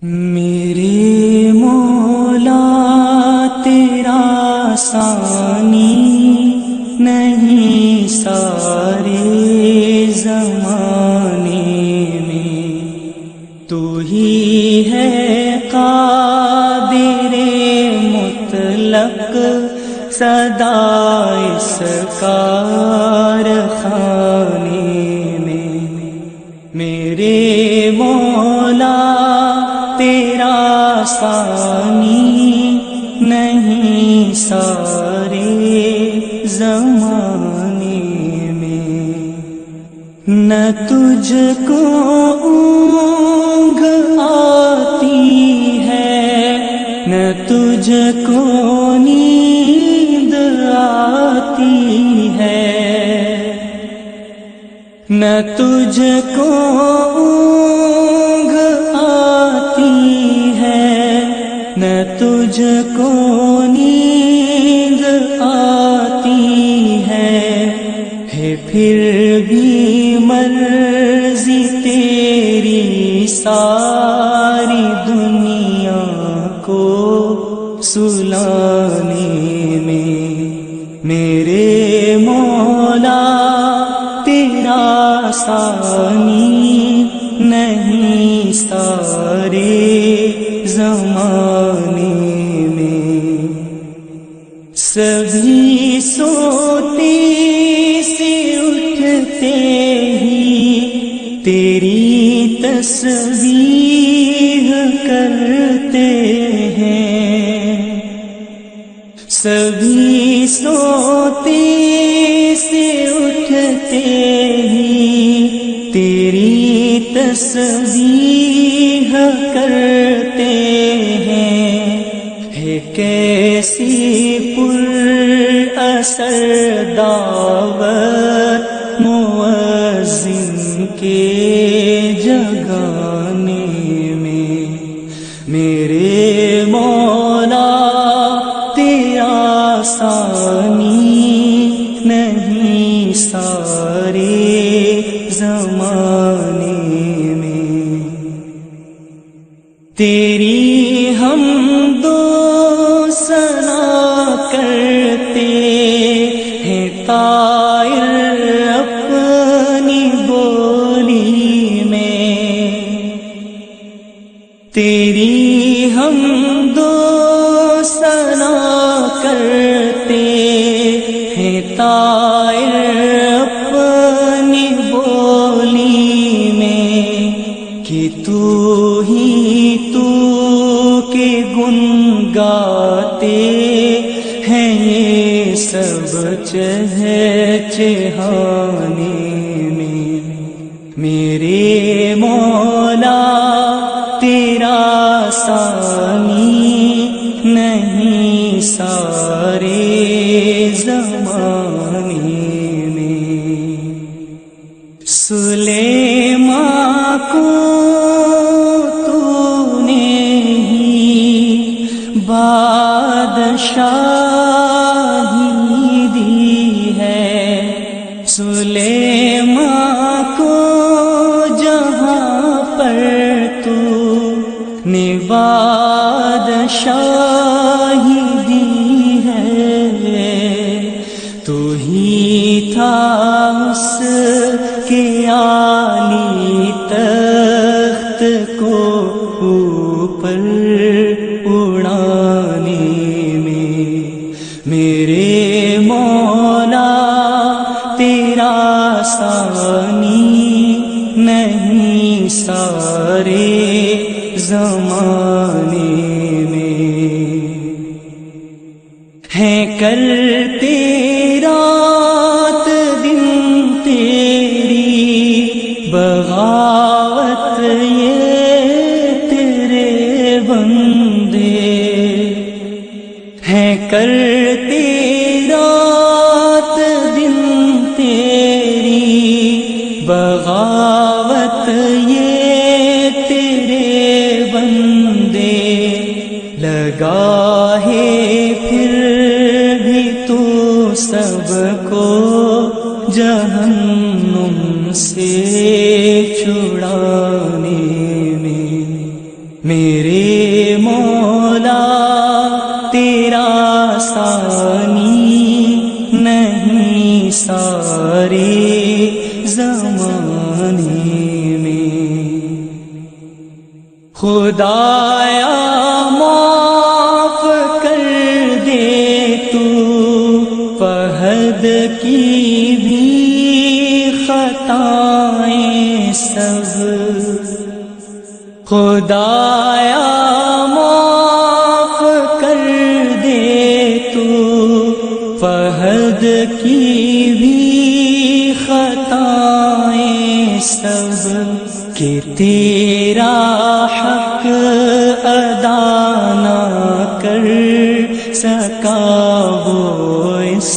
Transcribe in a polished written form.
میرے مولا تیرا ثانی نہیں سارے زمانے میں، تو ہی ہے قادر مطلق سدا اس کارخانے میں۔ میرے مولا تیرا ثانی نہیں سارے زمانے میں، نہ تجھ کو اونگ آتی ہے نہ تجھ کو نیند آتی ہے، نہ تجھ کو اونگ آتی ہے نہ تجھ کو نیند آتی ہے پھر بھی مرضی تیری ساری دنیا کو سلانے میں۔ میرے مولا تیرا ثانی نہیں سارے زمانے میں، سبھی سوتے سے اٹھتے ہی تیری تسبیح کرتے ہیں، سبھی سوتے سے اٹھتے ہی تیری تسبیح کرتے ہیں، ہے کیسی پر اثر دعوت مؤذن کے جگانے میں۔ میرے مولا تیرا ثانی نہیں سارے زمانے میں، تیری حمد و ثنا کرتے ہیں طائر اپنی بولی میں، تیری حمد و ثنا کرتے ہیں طائر اپنی بولی میں، کہ تو ہی تو کے گن گاتے ہیں یہ سب چہچہانے میں۔ میرے مولا تیرا ثانی نہیں سارے زمانے میں، سلیمان کو تو نے ہی بادشاہی دی ہے، سلیمان کو جہاں پر تو نے بادشاہی دی ہے، تو ہی تھا اس کے عالی تخت کو اوپر اڑانے میں۔ میرے مولا تیرا ثانی نہیں سارے زمانے میں، ہیں کرتے رات دن تیری بغاوت یہ تیرے بندے، ہیں کرتے رات دن تیری بغاوت یہ تیرے بندے، لگا ہے پھر بھی تو سب کو جہنم سے چھڑانے میں۔ میرے مولا تیرا ثانی نہیں سارے زمانے میں، خدایا معاف کر دے تو فہد کی بھی خطائیں سب، خدایا معاف کر دے تو فہد کی بھی خطائیں سب، کہ تیرا حق ادا نہ کر سکا وہ اس